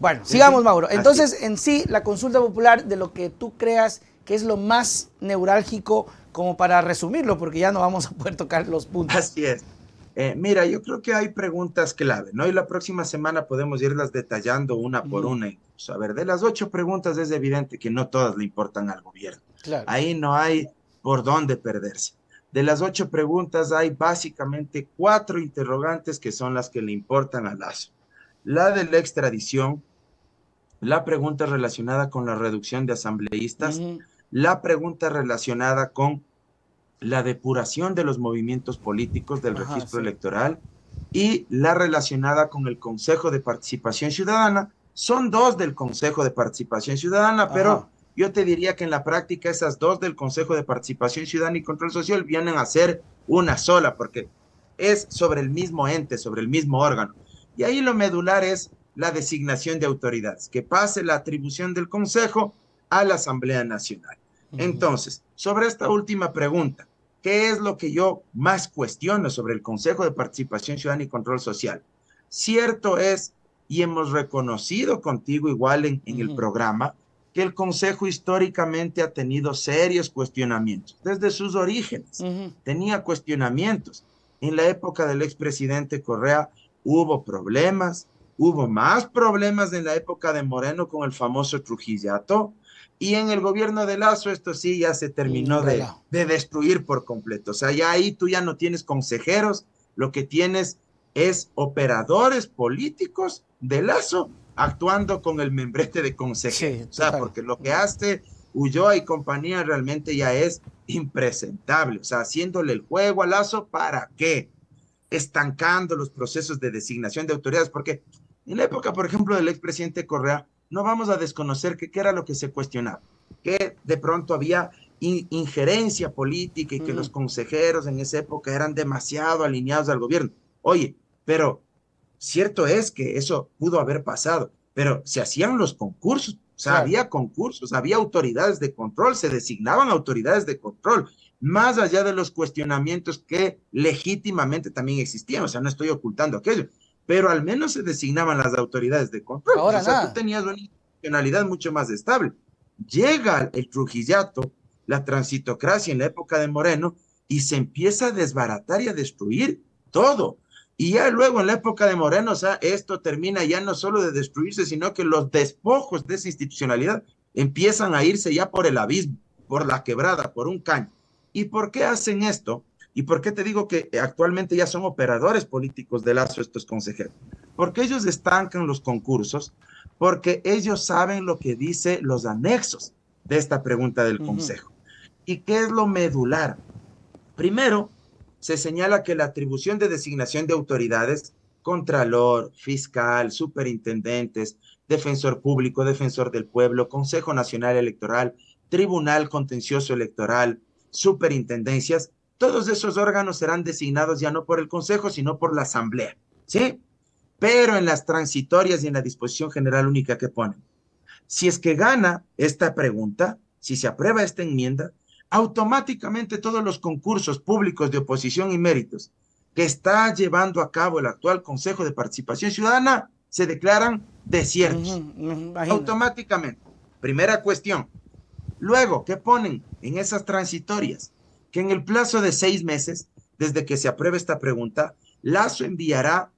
Bueno, ¿Sí? sigamos, Mauro. Así. Entonces, en sí, la consulta popular, de lo que tú creas que es lo más neurálgico, como para resumirlo, porque ya no vamos a poder tocar los puntos. Así es. Mira, yo creo que hay preguntas clave, ¿no? Y la próxima semana podemos irlas detallando una por Ujú, una. Incluso. A ver, de las 8 preguntas es evidente que no todas le importan al gobierno. claro. Ahí no hay por dónde perderse. De las 8 preguntas hay básicamente 4 interrogantes que son las que le importan a Lazo. La de la extradición, la pregunta relacionada con la reducción de asambleístas, Ujú, la pregunta relacionada con la depuración de los movimientos políticos del ajá, registro sí. electoral y la relacionada con el Consejo de Participación Ciudadana. Son dos del Consejo de Participación Ciudadana, Ajá. pero yo te diría que en la práctica esas dos del Consejo de Participación Ciudadana y Control Social vienen a ser una sola, porque es sobre el mismo ente, sobre el mismo órgano. Y ahí lo medular es la designación de autoridades, que pase la atribución del Consejo a la Asamblea Nacional. Ujú, Entonces, sobre esta última pregunta, ¿qué es lo que yo más cuestiono sobre el Consejo de Participación Ciudadana y Control Social? Cierto es, y hemos reconocido contigo igual en el ujú, programa, que el Consejo históricamente ha tenido serios cuestionamientos. Desde sus orígenes ujú. tenía cuestionamientos. En la época del expresidente Correa hubo problemas, hubo más problemas en la época de Moreno con el famoso Trujillato, y en el gobierno de Lazo esto sí ya se Un terminó relajo. de destruir por completo. O sea, ya ahí tú ya no tienes consejeros, lo que tienes es operadores políticos de Lazo actuando con el membrete de consejero. Sí, O sea, total. porque lo que hace Ulloa y compañía realmente ya es impresentable. O sea, haciéndole el juego a Lazo, ¿para qué? Estancando los procesos de designación de autoridades, porque en la época, por ejemplo, del expresidente Correa, no vamos a desconocer que qué era lo que se cuestionaba, que de pronto había injerencia política y que los Ujú, consejeros en esa época eran demasiado alineados al gobierno. Oye, pero cierto es que eso pudo haber pasado, pero se hacían los concursos, o sea, claro. había concursos, había autoridades de control, se designaban autoridades de control, más allá de los cuestionamientos que legítimamente también existían, o sea, no estoy ocultando aquello, pero al menos se designaban las autoridades de control, pues, o Ahora sea, tú nada. tenías una institucionalidad mucho más estable. Llega el Trujillato, la transitocracia en la época de Moreno, y se empieza a desbaratar y a destruir todo. Y ya luego en la época de Moreno, o sea, esto termina ya no solo de destruirse, sino que los despojos de esa institucionalidad empiezan a irse ya por el abismo, por la quebrada, por un caño. ¿Y por qué hacen esto? ¿Y por qué te digo que actualmente ya son operadores políticos de Lazo estos consejeros? Porque ellos estancan los concursos, porque ellos saben lo que dice los anexos de esta pregunta del Ujú, Consejo. ¿Y qué es lo medular? Primero, se señala que la atribución de designación de autoridades, contralor, fiscal, superintendentes, defensor público, defensor del pueblo, Consejo Nacional Electoral, Tribunal Contencioso Electoral, superintendencias, todos esos órganos serán designados ya no por el Consejo, sino por la Asamblea, ¿sí? Pero en las transitorias y en la disposición general única que ponen, si es que gana esta pregunta, si se aprueba esta enmienda, automáticamente todos los concursos públicos de oposición y méritos que está llevando a cabo el actual Consejo de Participación Ciudadana se declaran ujú, desiertos. ujú, imagínate. Automáticamente. Primera cuestión. Luego, ¿qué ponen en esas transitorias? Que en el plazo de 6 meses, desde que se apruebe esta pregunta, Lazo enviará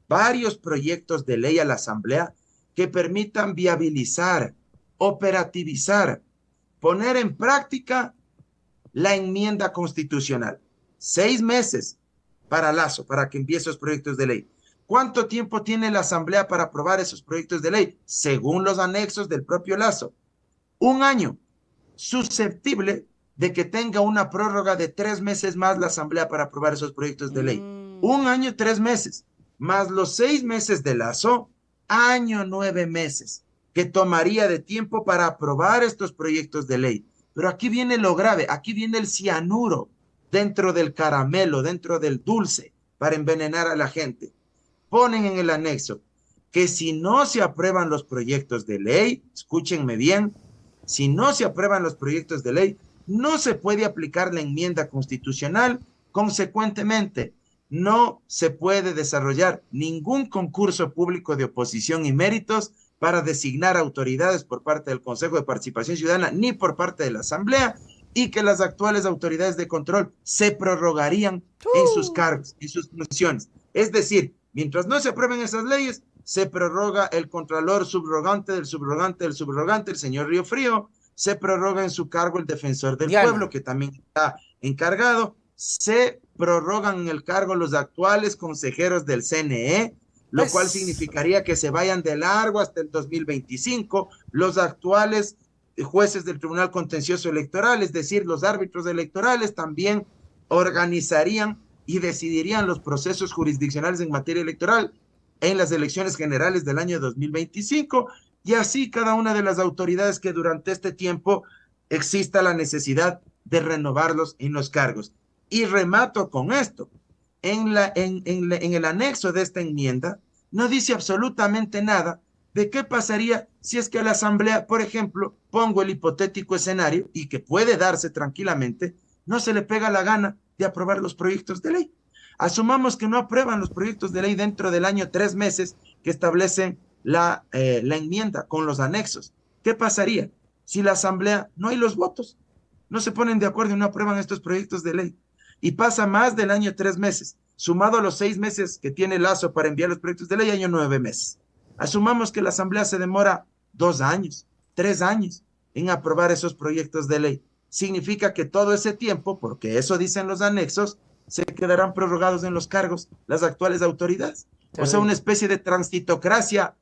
varios proyectos de ley a la Asamblea que permitan viabilizar, operativizar, poner en práctica la enmienda constitucional. 6 meses para Lazo, para que envíe esos proyectos de ley. ¿Cuánto tiempo tiene la Asamblea para aprobar esos proyectos de ley? Según los anexos del propio Lazo. Un año, susceptible de que tenga una prórroga de 3 meses más la Asamblea para aprobar esos proyectos de ley. Mm, Un año, 3 meses, más los 6 meses de Lazo, año, 9 meses, que tomaría de tiempo para aprobar estos proyectos de ley. Pero aquí viene lo grave, aquí viene el cianuro dentro del caramelo, dentro del dulce, para envenenar a la gente. Ponen en el anexo que si no se aprueban los proyectos de ley, escúchenme bien, si no se aprueban los proyectos de ley, no se puede aplicar la enmienda constitucional, consecuentemente, no se puede desarrollar ningún concurso público de oposición y méritos para designar autoridades por parte del Consejo de Participación Ciudadana ni por parte de la Asamblea, y que las actuales autoridades de control se prorrogarían en sus cargos, en sus funciones. Es decir, mientras no se aprueben esas leyes, se prorroga el contralor subrogante del subrogante del subrogante, el señor Río Frío, se prorroga en su cargo el defensor del pueblo, que también está encargado, se prorrogan en el cargo los actuales consejeros del CNE, lo cual significaría que se vayan de largo hasta el 2025, los actuales jueces del Tribunal Contencioso Electoral, es decir, los árbitros electorales también organizarían y decidirían los procesos jurisdiccionales en materia electoral en las elecciones generales del año 2025, y así cada una de las autoridades que durante este tiempo exista la necesidad de renovarlos en los cargos. Y remato con esto. En el anexo de esta enmienda no dice absolutamente nada de qué pasaría si es que a la Asamblea, por ejemplo, pongo el hipotético escenario, y que puede darse tranquilamente, no se le pega la gana de aprobar los proyectos de ley. Asumamos que no aprueban los proyectos de ley dentro del año 3 meses que establecen la enmienda con los anexos. ¿Qué pasaría si la Asamblea no hay los votos? No se ponen de acuerdo y no aprueban estos proyectos de ley. Y pasa más del año 3 meses, sumado a los 6 meses que tiene Lazo para enviar los proyectos de ley, año 9 meses. Asumamos que la Asamblea se demora 2 años, 3 años en aprobar esos proyectos de ley. Significa que todo ese tiempo, porque eso dicen los anexos, se quedarán prorrogados en los cargos las actuales autoridades. O sea, una especie de transitocracia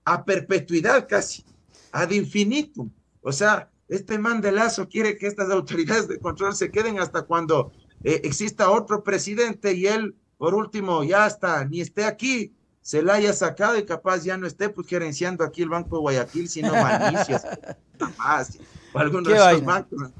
a perpetuidad casi, ad infinitum. O sea, este man de Lazo quiere que estas autoridades de control se queden hasta cuando exista otro presidente y él, por último, ya hasta ni esté aquí, se la haya sacado y capaz ya no esté pues gerenciando aquí el Banco de Guayaquil, sino Manicias, o alguno de esos bancos.